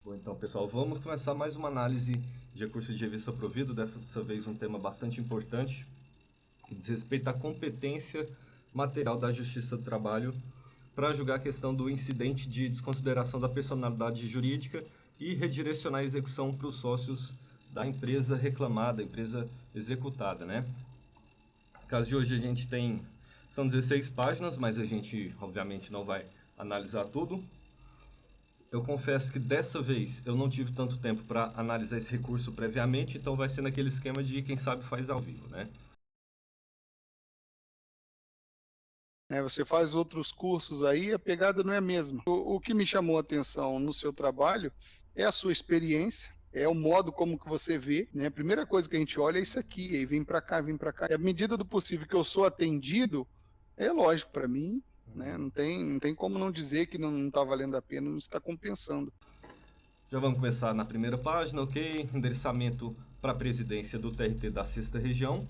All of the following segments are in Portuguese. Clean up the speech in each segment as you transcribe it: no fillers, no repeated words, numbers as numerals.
Bom, então, pessoal, vamos começar mais uma análise de recurso de revista provido, dessa vez um tema bastante importante, que diz respeito à competência material da Justiça do Trabalho para julgar a questão do incidente de desconsideração da personalidade jurídica e redirecionar a execução para os sócios da empresa reclamada, empresa executada, né? No caso de hoje a gente tem, são 16 páginas, mas a gente obviamente não vai analisar tudo. Eu confesso que dessa vez eu não tive tanto tempo para analisar esse recurso previamente, então vai ser naquele esquema de quem sabe faz ao vivo, né? Você faz outros cursos aí, a pegada não é a mesma. O que me chamou a atenção no seu trabalho é a sua experiência, é o modo como que você vê, né? A primeira coisa que a gente olha é isso aqui, aí vem para cá, vem para cá. E à medida do possível que eu sou atendido, é lógico para mim, né? Não tem como não dizer que não está valendo a pena, não está compensando. Já vamos começar na primeira página, ok? Endereçamento para a presidência do TRT da Sexta Região,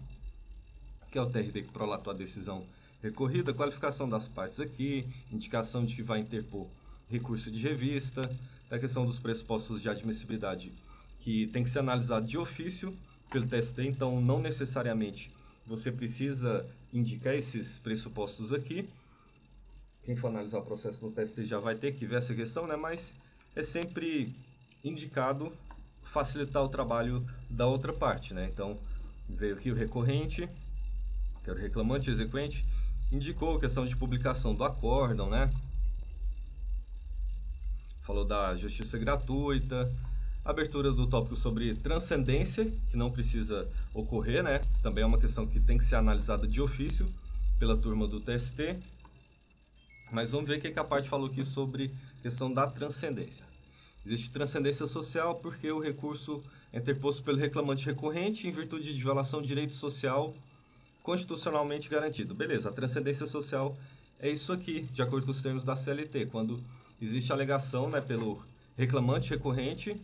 que é o TRT que prolatou a decisão recorrida, qualificação das partes aqui, indicação de que vai interpor recurso de revista, a questão dos pressupostos de admissibilidade, que tem que ser analisado de ofício pelo TST, então não necessariamente você precisa indicar esses pressupostos aqui. Quem for analisar o processo no TST já vai ter que ver essa questão, né? Mas é sempre indicado facilitar o trabalho da outra parte, né? Então, veio aqui o recorrente, que era o reclamante exequente, indicou a questão de publicação do acórdão, né? Falou da justiça gratuita, abertura do tópico sobre transcendência, que não precisa ocorrer, né? Também é uma questão que tem que ser analisada de ofício pela turma do TST. Mas vamos ver o que a parte falou aqui sobre a questão da transcendência. Existe transcendência social porque o recurso é interposto pelo reclamante recorrente em virtude de violação de direito social constitucionalmente garantido. Beleza, a transcendência social é isso aqui, de acordo com os termos da CLT, quando existe alegação, né, pelo reclamante recorrente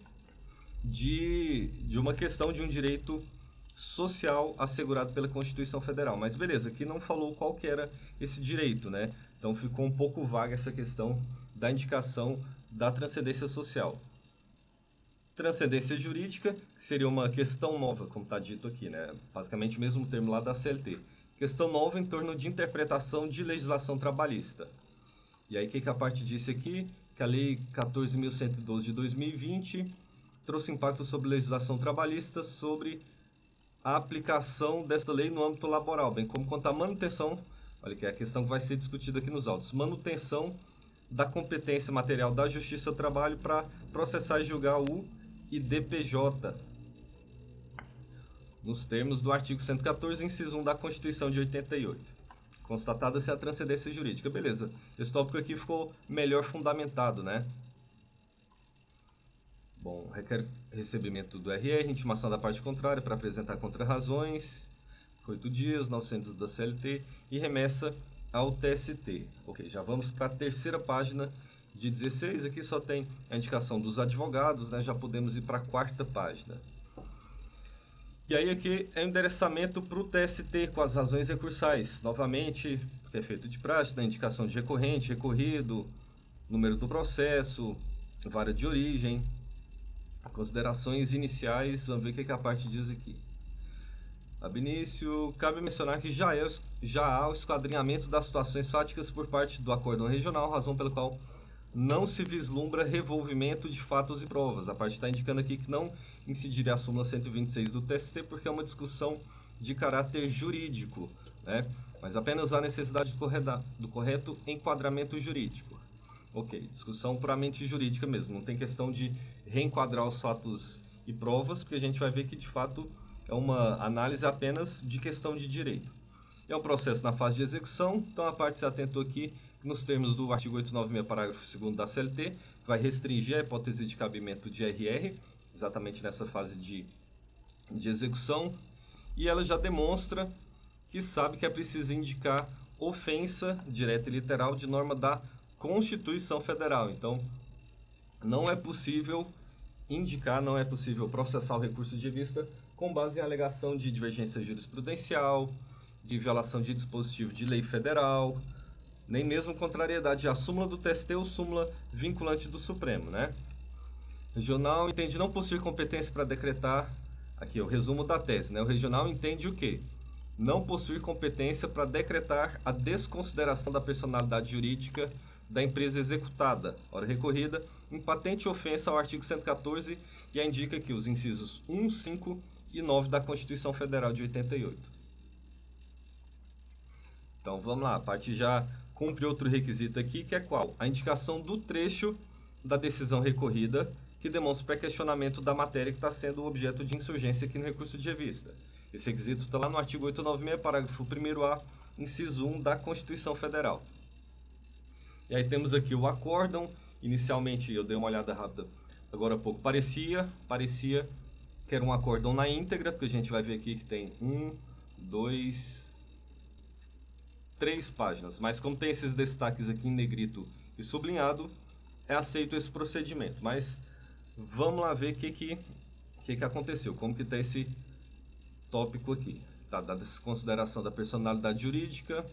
de uma questão de um direito social assegurado pela Constituição Federal. Mas beleza, aqui não falou qual que era esse direito, né? Então ficou um pouco vaga essa questão da indicação da transcendência social. Transcendência jurídica, que seria uma questão nova, como está dito aqui, né? Basicamente o mesmo termo lá da CLT. Questão nova em torno de interpretação de legislação trabalhista. E aí o que a parte disse aqui? Que a Lei 14.112 de 2020 trouxe impacto sobre legislação trabalhista sobre a aplicação desta lei no âmbito laboral, bem como quanto à manutenção, olha que é a questão que vai ser discutida aqui nos autos, manutenção da competência material da Justiça do Trabalho para processar e julgar o IDPJ, nos termos do artigo 114, inciso 1 da Constituição de 88. Constatada-se a transcendência jurídica. Beleza, esse tópico aqui ficou melhor fundamentado, né? Bom, requer recebimento do RR, intimação da parte contrária para apresentar contrarrazões, 8 dias, 900 da CLT e remessa ao TST. Ok, já vamos para a terceira página de 16, aqui só tem a indicação dos advogados, né? Já podemos ir para a quarta página. E aí aqui é o endereçamento para o TST com as razões recursais. Novamente, porque é feito de praxe, né? Indicação de recorrente, recorrido, número do processo, vara de origem, considerações iniciais, vamos ver o que a parte diz aqui. Ab início, cabe mencionar que já há o esquadrinhamento das situações fáticas por parte do acórdão regional, razão pela qual não se vislumbra revolvimento de fatos e provas. A parte está indicando aqui que não incidiria a súmula 126 do TST, porque é uma discussão de caráter jurídico, né? Mas apenas há necessidade do correto enquadramento jurídico. Ok, discussão puramente jurídica mesmo, não tem questão de reenquadrar os fatos e provas, porque a gente vai ver que de fato é uma análise apenas de questão de direito. É um processo na fase de execução, então a parte se atentou aqui nos termos do artigo 896, parágrafo 2º da CLT, vai restringir a hipótese de cabimento de RR, exatamente nessa fase de execução, e ela já demonstra que sabe que é preciso indicar ofensa direta e literal de norma da Constituição Federal. Então, não é possível indicar, não é possível processar o recurso de vista com base em alegação de divergência jurisprudencial, de violação de dispositivo de lei federal, nem mesmo contrariedade à súmula do TST ou súmula vinculante do Supremo, né? Regional entende não possuir competência para decretar, aqui o resumo da tese, né? O regional entende o quê? Não possuir competência para decretar a desconsideração da personalidade jurídica da empresa executada, hora recorrida, em patente ofensa ao artigo 114 e indica aqui os incisos 1, 5 e 9 da Constituição Federal de 88. Então vamos lá, a parte já cumpre outro requisito aqui, que é qual? A indicação do trecho da decisão recorrida que demonstra o pré-questionamento da matéria que está sendo objeto de insurgência aqui no recurso de revista. Esse requisito está lá no artigo 896, parágrafo 1º-A, inciso 1 da Constituição Federal. E aí temos aqui o acórdão. Inicialmente, eu dei uma olhada rápida agora há pouco, parecia que era um acórdão na íntegra, porque a gente vai ver aqui que tem 3 páginas. Mas como tem esses destaques aqui em negrito e sublinhado, é aceito esse procedimento. Mas vamos lá ver o que aconteceu, como que está esse tópico aqui. Tá, dada essa consideração da personalidade jurídica.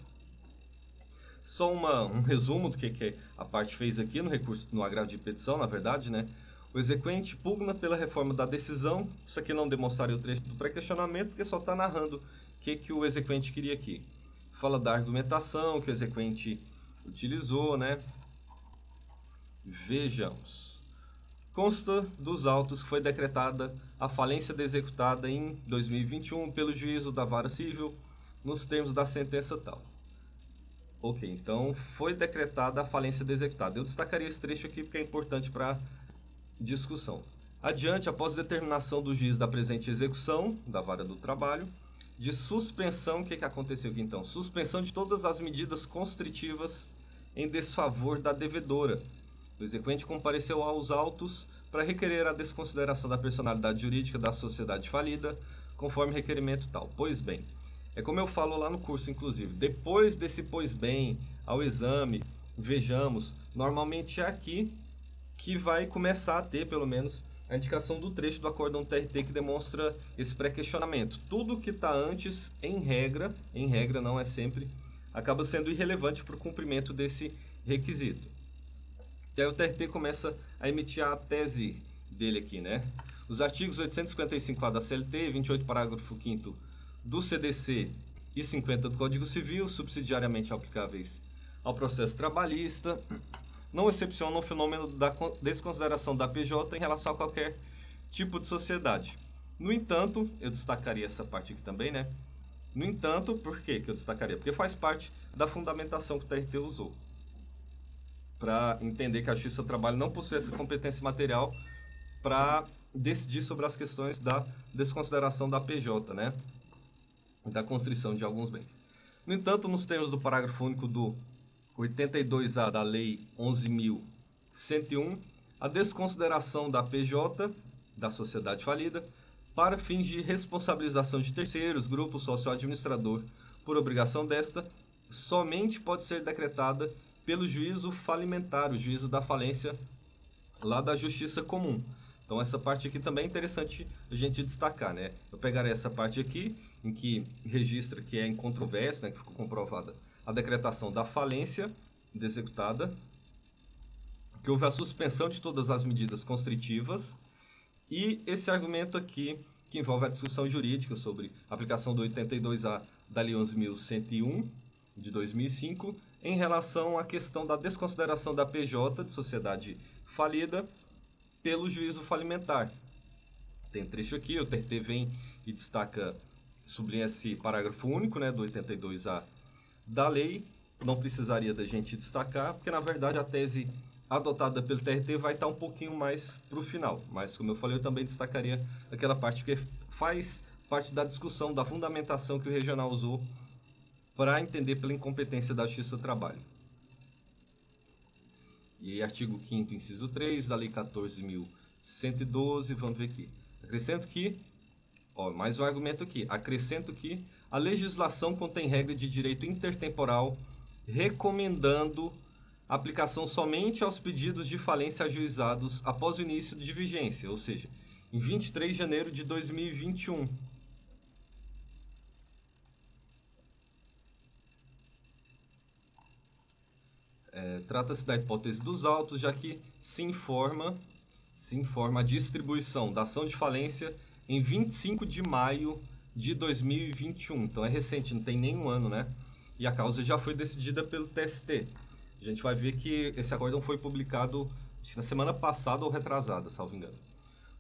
Só um resumo do que a parte fez aqui no recurso, no agravo de petição, na verdade, né? O exequente pugna pela reforma da decisão. Isso aqui não demonstraria o trecho do pré-questionamento, porque só está narrando o que o exequente queria aqui. Fala da argumentação que o exequente utilizou, né? Vejamos. Consta dos autos que foi decretada a falência da executada em 2021 pelo juízo da vara civil nos termos da sentença tal. Ok, então foi decretada a falência da executada. Eu destacaria esse trecho aqui porque é importante para discussão. Adiante, após determinação do juiz da presente execução, da vara do trabalho, de suspensão, o que aconteceu aqui então? Suspensão de todas as medidas constritivas em desfavor da devedora. O exequente compareceu aos autos para requerer a desconsideração da personalidade jurídica da sociedade falida, conforme requerimento tal. Pois bem, é como eu falo lá no curso, inclusive, depois desse pois bem, ao exame, vejamos, normalmente é aqui que vai começar a ter, pelo menos, a indicação do trecho do acórdão TRT que demonstra esse pré-questionamento. Tudo que está antes, em regra não é sempre, acaba sendo irrelevante para o cumprimento desse requisito. E aí o TRT começa a emitir a tese dele aqui, né? Os artigos 855A da CLT, 28 parágrafo 5º do CDC e 50 do Código Civil, subsidiariamente aplicáveis ao processo trabalhista, não excepcionam o fenômeno da desconsideração da PJ em relação a qualquer tipo de sociedade. No entanto, eu destacaria essa parte aqui também, né? No entanto, por que eu destacaria? Porque faz parte da fundamentação que o TRT usou para entender que a Justiça do Trabalho não possui essa competência material para decidir sobre as questões da desconsideração da PJ, né? Da constrição de alguns bens. No entanto, nos termos do parágrafo único do 82A da Lei 11.101, a desconsideração da PJ, da sociedade falida, para fins de responsabilização de terceiros, grupo socio-administrador, por obrigação desta, somente pode ser decretada pelo juízo falimentar, o juízo da falência lá da Justiça Comum. Então essa parte aqui também é interessante a gente destacar, né? Eu pegarei essa parte aqui, em que registra que é incontrovérsia, né, que ficou comprovada a decretação da falência da executada, que houve a suspensão de todas as medidas constritivas, e esse argumento aqui, que envolve a discussão jurídica sobre a aplicação do 82A da Lei 11.101, de 2005, em relação à questão da desconsideração da PJ, de sociedade falida, pelo juízo falimentar. Tem trecho aqui, o TRT vem e destaca, sublinha esse parágrafo único, né, do 82A da lei. Não precisaria da gente destacar, porque na verdade a tese adotada pelo TRT vai estar um pouquinho mais para o final. Mas, como eu falei, eu também destacaria aquela parte que faz parte da discussão, da fundamentação que o regional usou para entender pela incompetência da Justiça do Trabalho. E aí, artigo 5º, inciso 3 da Lei 14.112, vamos ver aqui. Acrescento que, mais um argumento aqui, acrescento que a legislação contém regra de direito intertemporal recomendando aplicação somente aos pedidos de falência ajuizados após o início de vigência, ou seja, em 23 de janeiro de 2021. Trata-se da hipótese dos autos, já que se informa se informa a distribuição da ação de falência em 25 de maio de 2021. Então é recente, não tem nenhum ano, né? E a causa já foi decidida pelo TST. A gente vai ver que esse acórdão foi publicado acho que na semana passada ou retrasada, salvo engano.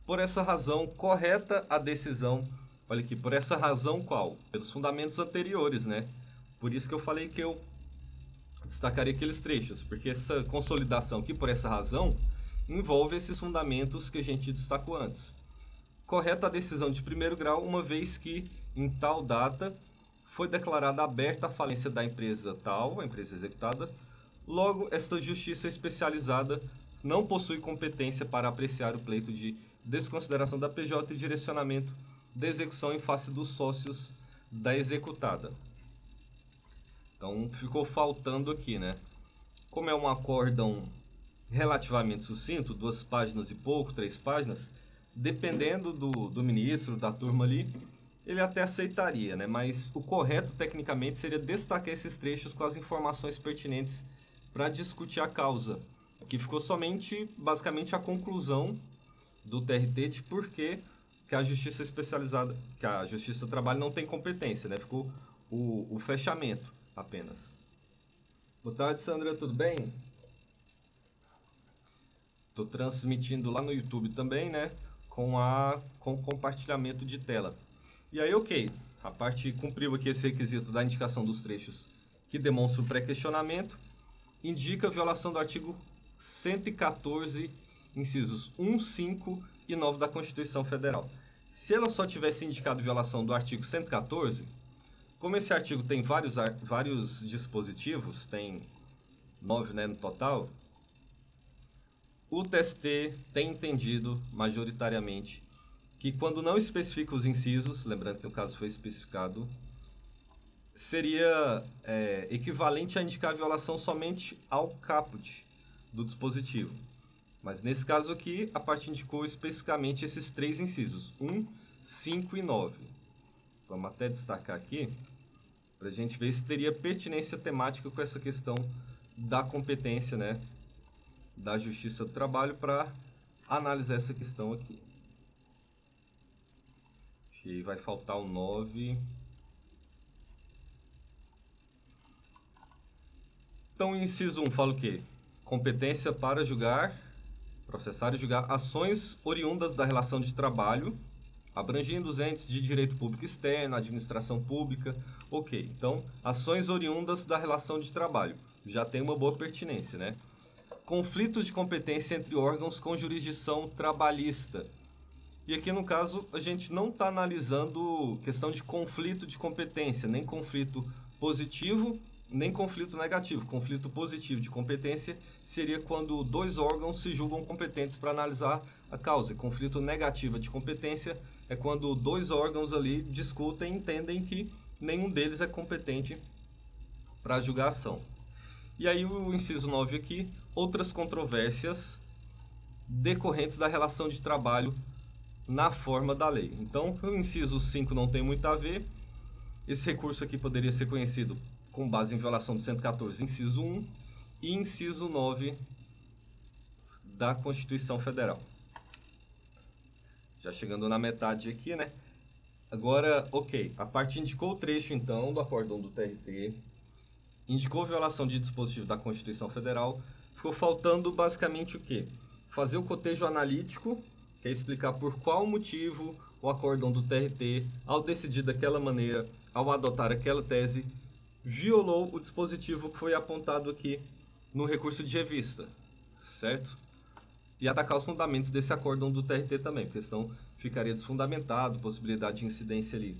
Por essa razão, correta a decisão. Olha aqui, por essa razão qual? Pelos fundamentos anteriores, né? Por isso que eu falei que eu destacaria aqueles trechos, porque essa consolidação aqui, por essa razão, envolve esses fundamentos que a gente destacou antes. Correta a decisão de primeiro grau, uma vez que, em tal data, foi declarada aberta a falência da empresa tal, a empresa executada. Logo, esta justiça especializada não possui competência para apreciar o pleito de desconsideração da PJ e direcionamento da execução em face dos sócios da executada. Então, ficou faltando aqui, né? Como é um acórdão relativamente sucinto, 2 páginas e pouco, 3 páginas, dependendo do ministro, da turma ali, ele até aceitaria, né? Mas o correto, tecnicamente, seria destacar esses trechos com as informações pertinentes para discutir a causa. Aqui ficou somente, basicamente, a conclusão do TRT de por que a Justiça Especializada, que a Justiça do Trabalho não tem competência, né? Ficou o fechamento apenas. Boa tarde, Sandra, tudo bem? Estou transmitindo lá no YouTube também, né? Com compartilhamento de tela. E aí, ok, a parte cumpriu aqui esse requisito da indicação dos trechos que demonstram pré-questionamento, indica a violação do artigo 114, incisos 1, 5 e 9 da Constituição Federal. Se ela só tivesse indicado violação do artigo 114, como esse artigo tem vários dispositivos, tem 9, né, no total, o TST tem entendido majoritariamente que quando não especifica os incisos, lembrando que no caso foi especificado, seria equivalente a indicar a violação somente ao caput do dispositivo. Mas nesse caso aqui, a parte indicou especificamente esses 3 incisos, 1, 5 e 9. Vamos até destacar aqui, para a gente ver se teria pertinência temática com essa questão da competência, né, da Justiça do Trabalho para analisar essa questão aqui. E vai faltar o 9. Então, inciso 1 fala o quê? Competência para julgar, processar e julgar ações oriundas da relação de trabalho, abrangindo os entes de direito público externo, administração pública. Ok, então, ações oriundas da relação de trabalho. Já tem uma boa pertinência, né? Conflitos de competência entre órgãos com jurisdição trabalhista. E aqui, no caso, a gente não está analisando questão de conflito de competência, nem conflito positivo, nem conflito negativo. Conflito positivo de competência seria quando 2 órgãos se julgam competentes para analisar a causa. E conflito negativo de competência é quando 2 órgãos ali discutem e entendem que nenhum deles é competente para julgar a ação. E aí o inciso 9 aqui, outras controvérsias decorrentes da relação de trabalho na forma da lei. Então, o inciso 5 não tem muito a ver. Esse recurso aqui poderia ser conhecido com base em violação do 114, inciso 1 e inciso 9 da Constituição Federal. Já chegando na metade aqui, né? Agora, ok, a parte indicou o trecho, então, do acórdão do TRT, indicou violação de dispositivo da Constituição Federal, ficou faltando basicamente o quê? Fazer o cotejo analítico, que é explicar por qual motivo o acórdão do TRT, ao decidir daquela maneira, ao adotar aquela tese, violou o dispositivo que foi apontado aqui no recurso de revista, certo? E atacar os fundamentos desse acórdão do TRT também, porque senão ficaria desfundamentado, possibilidade de incidência ali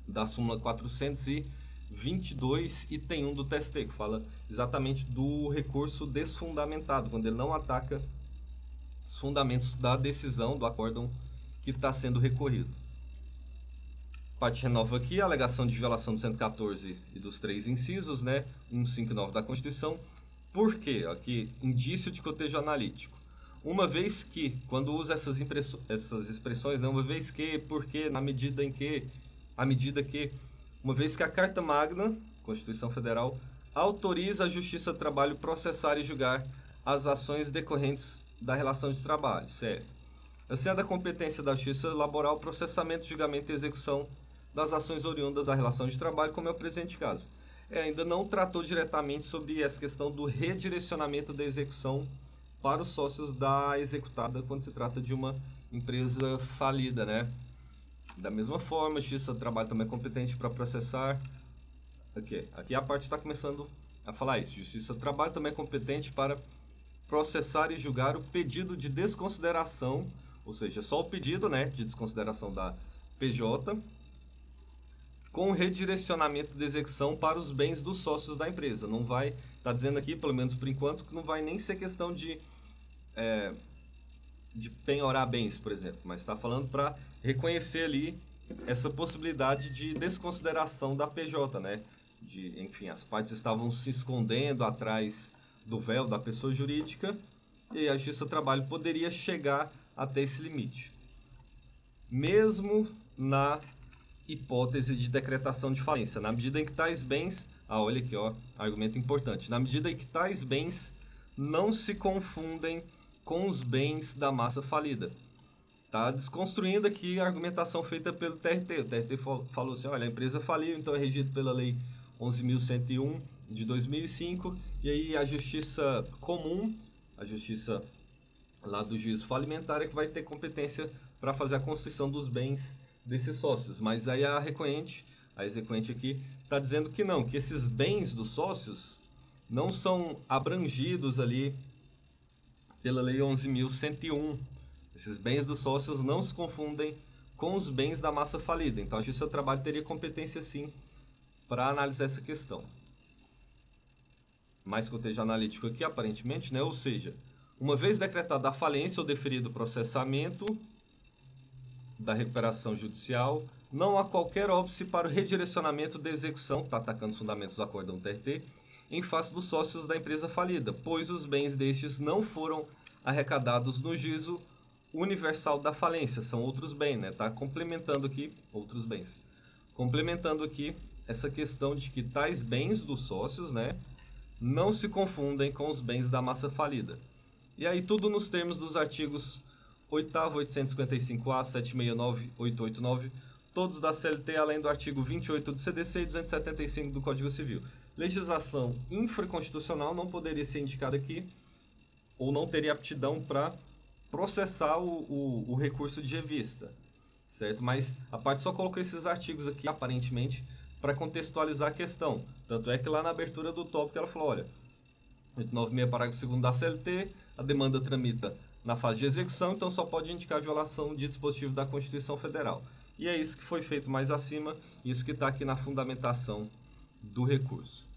da súmula 422 item 1 do TST, que fala exatamente do recurso desfundamentado, quando ele não ataca os fundamentos da decisão do acórdão que está sendo recorrido. Parte renova aqui a alegação de violação do 114 e dos 3 incisos, né? 1, 5 e 9 da Constituição. Por quê? Aqui, indício de cotejo analítico. Uma vez que, quando usa essas expressões, né? Uma vez que, porque, na medida em que, à medida que, uma vez que a Carta Magna, Constituição Federal, autoriza a Justiça do Trabalho processar e julgar as ações decorrentes da relação de trabalho, certo? Assim é da competência da Justiça Laboral, processamento, julgamento e execução das ações oriundas da relação de trabalho, como é o presente caso. Ainda não tratou diretamente sobre essa questão do redirecionamento da execução para os sócios da executada quando se trata de uma empresa falida, né? Da mesma forma, a Justiça do Trabalho também é competente para processar. Aqui a parte está começando a falar isso. Justiça do Trabalho também é competente para processar e julgar o pedido de desconsideração, ou seja, só o pedido, né, de desconsideração da PJ, com redirecionamento de execução para os bens dos sócios da empresa. Não vai, está dizendo aqui, pelo menos por enquanto, que não vai nem ser questão de penhorar bens, por exemplo, mas está falando para reconhecer ali essa possibilidade de desconsideração da PJ, né? Enfim, as partes estavam se escondendo atrás do véu da pessoa jurídica e a Justiça do Trabalho poderia chegar até esse limite. Mesmo na hipótese de decretação de falência, na medida em que tais bens... olha aqui, argumento importante. Na medida em que tais bens não se confundem com os bens da massa falida. Tá desconstruindo aqui a argumentação feita pelo TRT. O TRT falou assim, olha, a empresa faliu, então é regido pela Lei 11.101 de 2005, e aí a Justiça Comum, a Justiça lá do juízo falimentar, é que vai ter competência para fazer a constituição dos bens desses sócios. Mas aí a exequente aqui, está dizendo que não, que esses bens dos sócios não são abrangidos ali pela Lei 11.101. Esses bens dos sócios não se confundem com os bens da massa falida. Então, a Justiça do Trabalho teria competência, sim, para analisar essa questão. Mais cotejo analítico aqui, aparentemente, né? Ou seja, uma vez decretada a falência ou deferido o processamento da recuperação judicial, não há qualquer óbice para o redirecionamento da execução, está atacando os fundamentos do acórdão TRT, em face dos sócios da empresa falida, pois os bens destes não foram arrecadados no juízo universal da falência, são outros bens, né? Tá complementando aqui outros bens. Complementando aqui essa questão de que tais bens dos sócios, né, não se confundem com os bens da massa falida. E aí tudo nos termos dos artigos 8º, 855-A, 769, 889, todos da CLT, além do artigo 28 do CDC e 275 do Código Civil. Legislação infraconstitucional não poderia ser indicada aqui, ou não teria aptidão para processar o recurso de revista, certo? Mas a parte só colocou esses artigos aqui, aparentemente, para contextualizar a questão. Tanto é que lá na abertura do tópico ela falou, olha, 896, parágrafo 2º da CLT, a demanda tramita na fase de execução, então só pode indicar violação de dispositivo da Constituição Federal. E é isso que foi feito mais acima, isso que está aqui na fundamentação do recurso.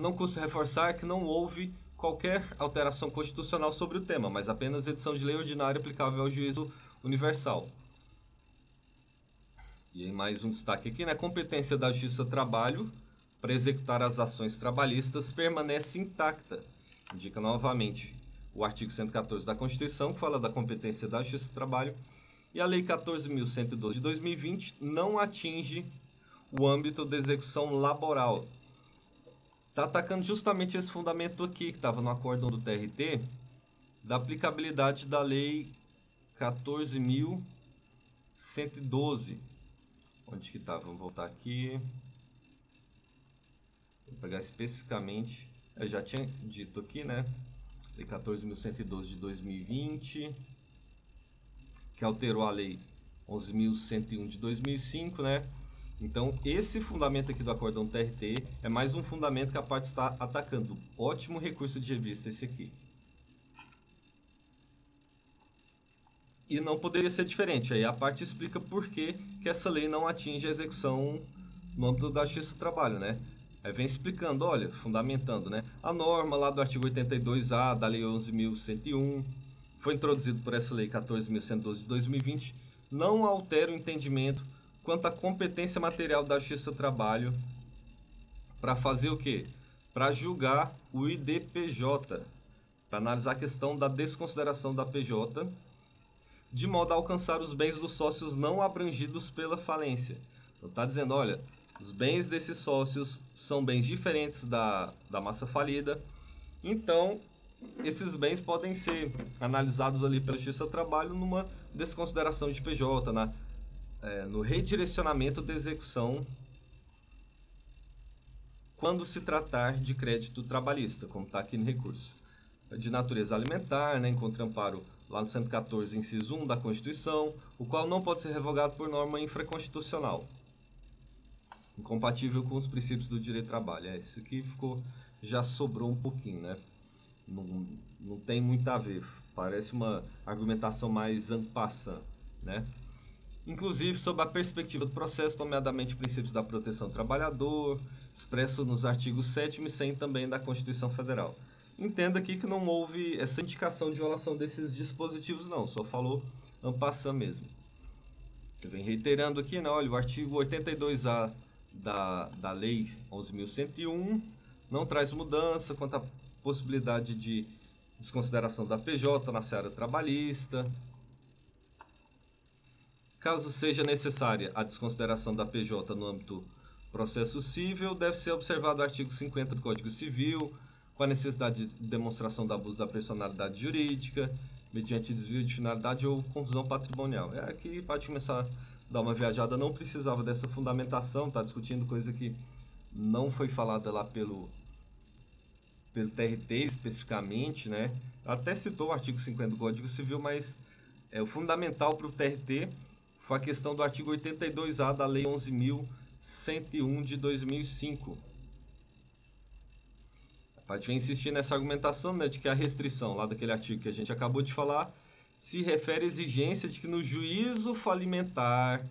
Não custa reforçar que não houve qualquer alteração constitucional sobre o tema, mas apenas edição de lei ordinária aplicável ao juízo universal. E aí mais um destaque aqui, né? A competência da Justiça do Trabalho para executar as ações trabalhistas permanece intacta. Indica novamente o artigo 114 da Constituição, que fala da competência da Justiça do Trabalho, e a Lei 14.112 de 2020 não atinge o âmbito da execução laboral. Está atacando justamente esse fundamento aqui, que estava no acórdão do TRT, da aplicabilidade da Lei 14.112. Onde que está? Vamos voltar aqui. Vou pegar especificamente. Eu já tinha dito aqui, né? Lei 14.112 de 2020, que alterou a Lei 11.101 de 2005, né? Então, esse fundamento aqui do acórdão TRT é mais um fundamento que a parte está atacando. Ótimo recurso de revista esse aqui. E não poderia ser diferente. Aí a parte explica por que essa lei não atinge a execução no âmbito da Justiça do Trabalho, né? Aí vem explicando, olha, fundamentando, né? A norma lá do artigo 82A da Lei 11.101 foi introduzido por essa Lei 14.112 de 2020, não altera o entendimento quanto à competência material da Justiça do Trabalho para fazer o quê? Para julgar o IDPJ, para analisar a questão da desconsideração da PJ, de modo a alcançar os bens dos sócios não abrangidos pela falência. Então está dizendo, olha, os bens desses sócios são bens diferentes da massa falida, então esses bens podem ser analisados ali pela Justiça do Trabalho numa desconsideração de PJ, no redirecionamento da execução quando se tratar de crédito trabalhista, como está aqui no recurso. De natureza alimentar, né, encontra amparo lá no 114, inciso 1 da Constituição, o qual não pode ser revogado por norma infraconstitucional, incompatível com os princípios do direito do trabalho. Isso aqui já sobrou um pouquinho, né? Não tem muito a ver, parece uma argumentação mais en passant, né? Inclusive sob a perspectiva do processo, nomeadamente princípios da proteção do trabalhador, expresso nos artigos 7º e 100 também da Constituição Federal. Entenda aqui que não houve essa indicação de violação desses dispositivos, não, só falou en passant mesmo. Você vem reiterando aqui, né? Olha, o artigo 82A da Lei 11.101 não traz mudança quanto à possibilidade de desconsideração da PJ na seara trabalhista. Caso seja necessária a desconsideração da PJ no âmbito processo civil, deve ser observado o artigo 50 do Código Civil, com a necessidade de demonstração do abuso da personalidade jurídica, mediante desvio de finalidade ou confusão patrimonial. Aqui pode começar a dar uma viajada, não precisava dessa fundamentação, está discutindo coisa que não foi falada lá pelo TRT especificamente, né? Até citou o artigo 50 do Código Civil, mas o fundamental para o TRT foi a questão do artigo 82A da Lei 11.101 de 2005. A parte vem insistir nessa argumentação, né, de que a restrição lá daquele artigo que a gente acabou de falar se refere à exigência de que no juízo falimentar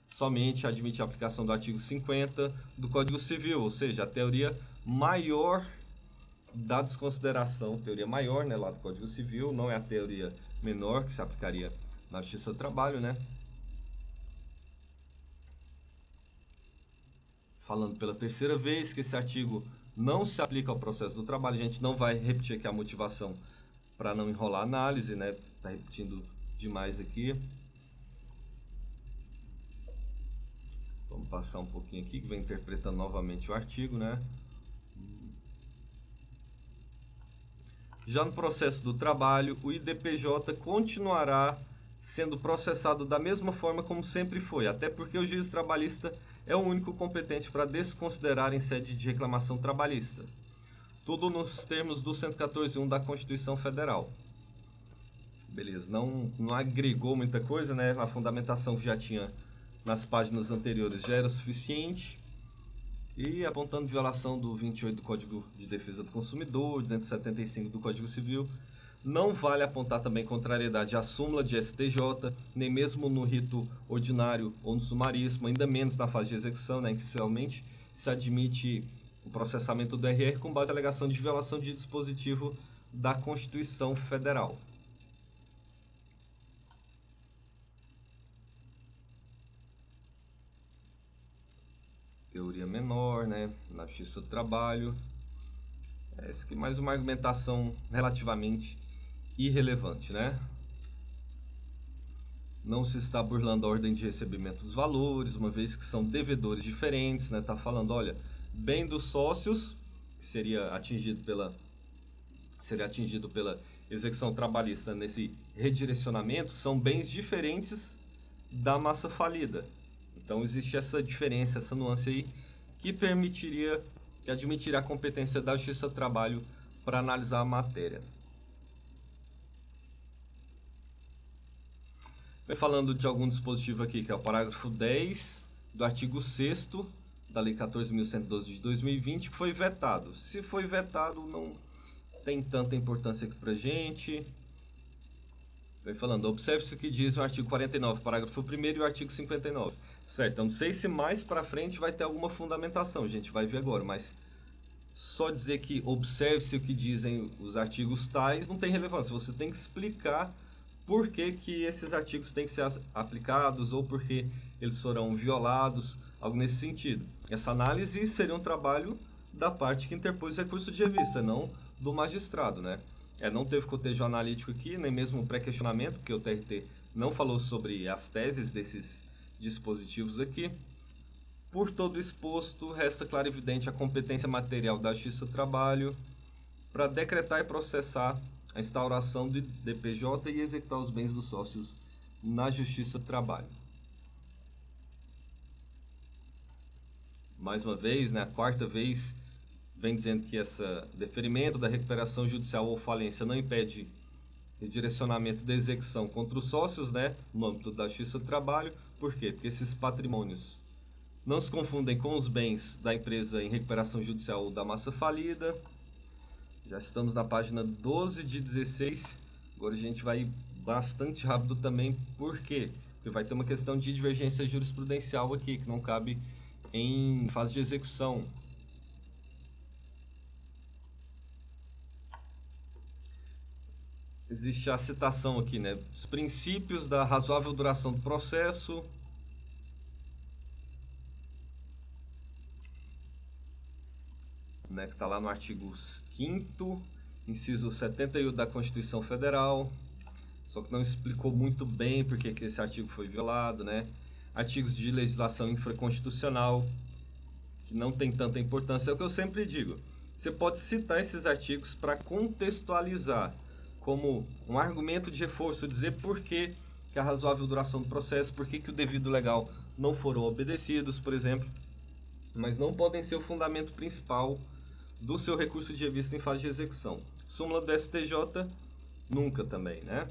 somente admite a aplicação do artigo 50 do Código Civil, ou seja, a teoria maior da desconsideração, teoria maior, né, lá do Código Civil, não é a teoria menor que se aplicaria na Justiça do Trabalho, né? Falando pela terceira vez que esse artigo não se aplica ao processo do trabalho, a gente não vai repetir aqui a motivação para não enrolar a análise, né? Tá repetindo demais aqui. Vamos passar um pouquinho aqui, que vem interpretando novamente o artigo, né? Já no processo do trabalho, o IDPJ continuará sendo processado da mesma forma como sempre foi, até porque o juiz trabalhista é o único competente para desconsiderar em sede de reclamação trabalhista. Tudo nos termos do 114.1 da Constituição Federal. Beleza, não agregou muita coisa, né? A fundamentação que já tinha nas páginas anteriores já era suficiente. E apontando violação do 28 do Código de Defesa do Consumidor, 275 do Código Civil. Não vale apontar também contrariedade à súmula de STJ, nem mesmo no rito ordinário ou no sumaríssimo, ainda menos na fase de execução, né, em que inicialmente se admite o processamento do RR com base em alegação de violação de dispositivo da Constituição Federal. Teoria menor, né, na Justiça do Trabalho. Essa aqui é mais uma argumentação relativamente irrelevante, né? Não se está burlando a ordem de recebimento dos valores, uma vez que são devedores diferentes, né? Tá falando, olha, bem dos sócios, que seria atingido pela execução trabalhista nesse redirecionamento, são bens diferentes da massa falida. Então existe essa diferença, essa nuance aí, que admitiria a competência da Justiça do Trabalho para analisar a matéria. Vai falando de algum dispositivo aqui, que é o parágrafo 10 do artigo 6º da Lei 14.112 de 2020, que foi vetado. Se foi vetado, não tem tanta importância aqui pra gente. Vai falando, observe-se o que diz o artigo 49, parágrafo 1º e o artigo 59. Certo, então não sei se mais para frente vai ter alguma fundamentação, a gente vai ver agora, mas só dizer que observe-se o que dizem os artigos tais não tem relevância. Você tem que explicar por que esses artigos têm que ser aplicados ou por que eles serão violados, algo nesse sentido. Essa análise seria um trabalho da parte que interpôs o recurso de revista, não do magistrado, né? Não teve cotejo analítico aqui, nem mesmo pré-questionamento, porque o TRT não falou sobre as teses desses dispositivos aqui. Por todo exposto, resta claro e evidente a competência material da Justiça do Trabalho para decretar e processar a instauração de DPJ e executar os bens dos sócios na Justiça do Trabalho. Mais uma vez, né, a quarta vez, vem dizendo que esse deferimento da recuperação judicial ou falência não impede redirecionamento da execução contra os sócios, né, no âmbito da Justiça do Trabalho. Por quê? Porque esses patrimônios não se confundem com os bens da empresa em recuperação judicial ou da massa falida. Já estamos na página 12 de 16. Agora a gente vai bastante rápido também. Por quê? Porque vai ter uma questão de divergência jurisprudencial aqui, que não cabe em fase de execução. Existe a citação aqui, né? Os princípios da razoável duração do processo. Né, que está lá no artigo 5º, inciso 78 da Constituição Federal. Só que não explicou muito bem porque que esse artigo foi violado, né? Artigos de legislação infraconstitucional, que não tem tanta importância. É o que eu sempre digo. Você pode citar esses artigos para contextualizar, como um argumento de reforço, dizer por que a razoável duração do processo, por que o devido legal não foram obedecidos, por exemplo, mas não podem ser o fundamento principal do seu recurso de revista em fase de execução. Súmula do STJ, nunca também, né?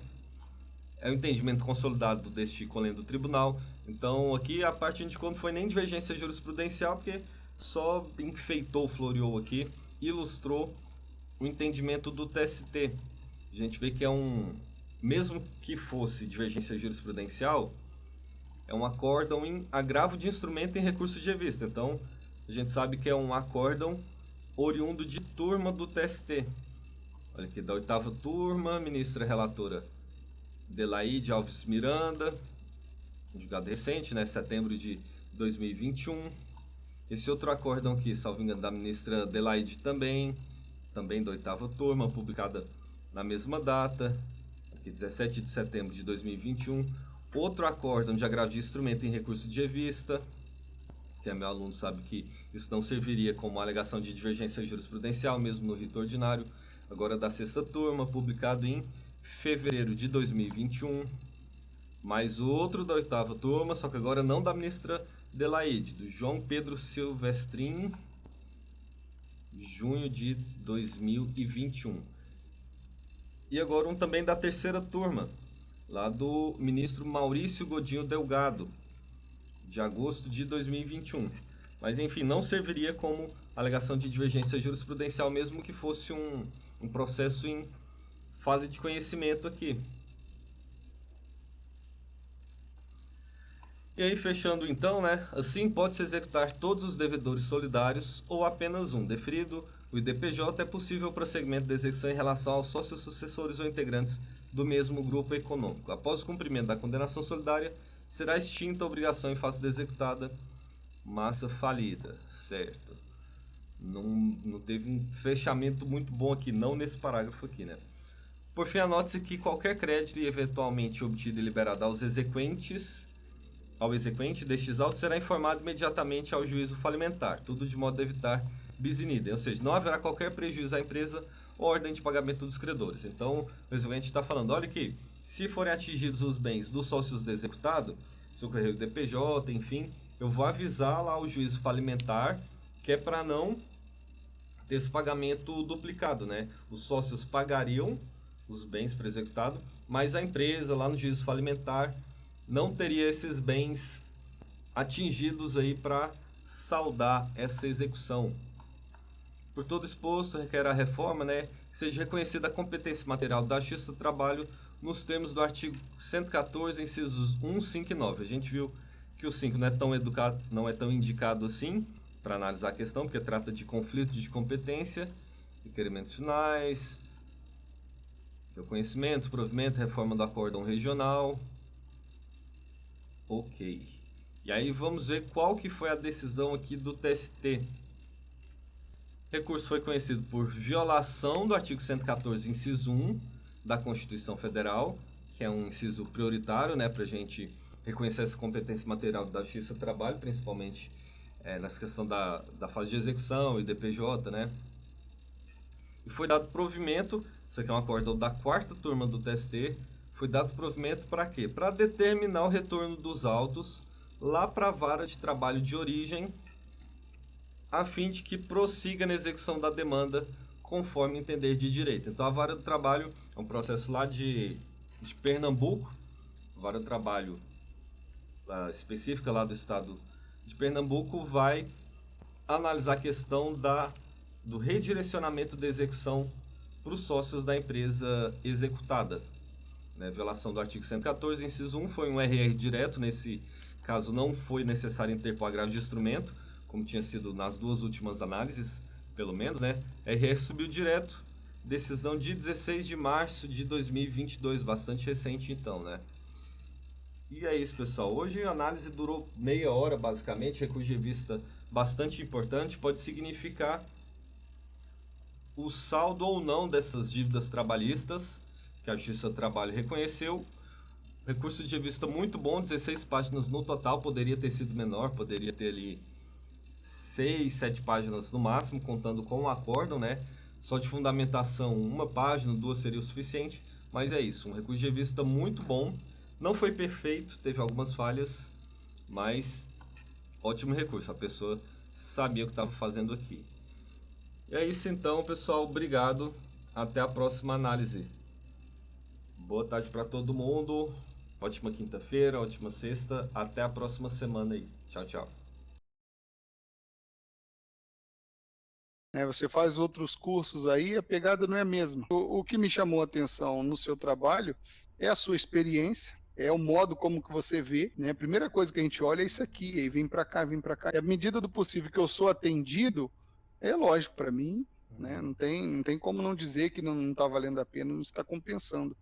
É o entendimento consolidado deste colendo do tribunal. Então, aqui a parte indicou não foi nem divergência jurisprudencial, porque só enfeitou, floreou aqui, ilustrou o entendimento do TST. A gente vê que é mesmo que fosse divergência jurisprudencial, é um acórdão em agravo de instrumento em recurso de revista. Então, a gente sabe que é um acórdão oriundo de turma do TST. Olha aqui, da 8ª turma, ministra relatora Delaide Alves Miranda, julgado recente, né, setembro de 2021. Esse outro acórdão aqui, salvo engano, da ministra Delaide também da 8ª turma, publicada na mesma data, aqui 17 de setembro de 2021. Outro acórdão de agravo de instrumento em recurso de revista, que é meu aluno sabe que isso não serviria como alegação de divergência jurisprudencial, mesmo no rito ordinário, agora da 6ª turma, publicado em fevereiro de 2021. Mais outro da 8ª turma, só que agora não da ministra Delaide, do João Pedro Silvestrin, junho de 2021. E agora um também da 3ª turma, lá do ministro Maurício Godinho Delgado, de agosto de 2021. Mas, enfim, não serviria como alegação de divergência jurisprudencial, mesmo que fosse um processo em fase de conhecimento aqui. E aí, fechando então, né? Assim, pode-se executar todos os devedores solidários ou apenas um. Deferido o IDPJ, é possível o prosseguimento da execução em relação aos sócios sucessores ou integrantes do mesmo grupo econômico. Após o cumprimento da condenação solidária, será extinta a obrigação em face da executada massa falida, certo? Não teve um fechamento muito bom aqui, não nesse parágrafo aqui, né? Por fim, anote-se que qualquer crédito eventualmente obtido e liberado ao exequente destes autos será informado imediatamente ao juízo falimentar, tudo de modo a evitar bis in idem, ou seja, não haverá qualquer prejuízo à empresa ou ordem de pagamento dos credores. Então, o exequente está falando, olha aqui, se forem atingidos os bens dos sócios do executado, se ocorrer o DPJ, enfim, eu vou avisar lá o juízo falimentar, que é para não ter esse pagamento duplicado, né? Os sócios pagariam os bens para executado, mas a empresa lá no juízo falimentar não teria esses bens atingidos aí para saldar essa execução. Por todo exposto, requer a reforma, né, que seja reconhecida a competência material da Justiça do Trabalho nos termos do artigo 114, incisos 1, 5 e 9. A gente viu que o 5 não é tão indicado assim para analisar a questão, porque trata de conflito de competência, requerimentos finais, reconhecimento, provimento, reforma do acórdão regional. Ok. E aí vamos ver qual que foi a decisão aqui do TST. O recurso foi conhecido por violação do artigo 114, inciso 1 da Constituição Federal, que é um inciso prioritário, né, para a gente reconhecer essa competência material da Justiça do Trabalho, principalmente nessa questão da fase de execução e DPJ, né? e foi dado provimento, isso aqui é um acórdão da quarta turma do TST, foi dado provimento para quê? Para determinar o retorno dos autos lá para a vara de trabalho de origem, a fim de que prossiga na execução da demanda conforme entender de direito. Então a vara do trabalho é um processo lá de Pernambuco, a vara do trabalho específica lá do estado de Pernambuco vai analisar a questão do redirecionamento da execução para os sócios da empresa executada. Né? Violação do artigo 114, inciso 1, foi um RR direto, nesse caso não foi necessário interpor agravo de instrumento, como tinha sido nas duas últimas análises, pelo menos, né? RR subiu direto, decisão de 16 de março de 2022, bastante recente então, né? E é isso, pessoal. Hoje a análise durou meia hora, basicamente, recurso de vista bastante importante, pode significar o saldo ou não dessas dívidas trabalhistas, que a Justiça do Trabalho reconheceu. Recurso de vista muito bom, 16 páginas no total, poderia ter sido menor, poderia ter ali 6, 7 páginas no máximo, contando com o acórdão, né? Só de fundamentação, uma página, duas seria o suficiente, mas é isso, um recurso de vista muito bom. Não foi perfeito, teve algumas falhas, mas ótimo recurso, a pessoa sabia o que estava fazendo aqui. E é isso então, pessoal, obrigado, até a próxima análise. Boa tarde para todo mundo, ótima quinta-feira, ótima sexta, até a próxima semana aí. Tchau, tchau. Você faz outros cursos aí, a pegada não é a mesma. O que me chamou a atenção no seu trabalho é a sua experiência, é o modo como que você vê, né? A primeira coisa que a gente olha é isso aqui, aí vem para cá, vem para cá. E à medida do possível que eu sou atendido, é lógico para mim, né? Não tem como não dizer que não está valendo a pena, não está compensando.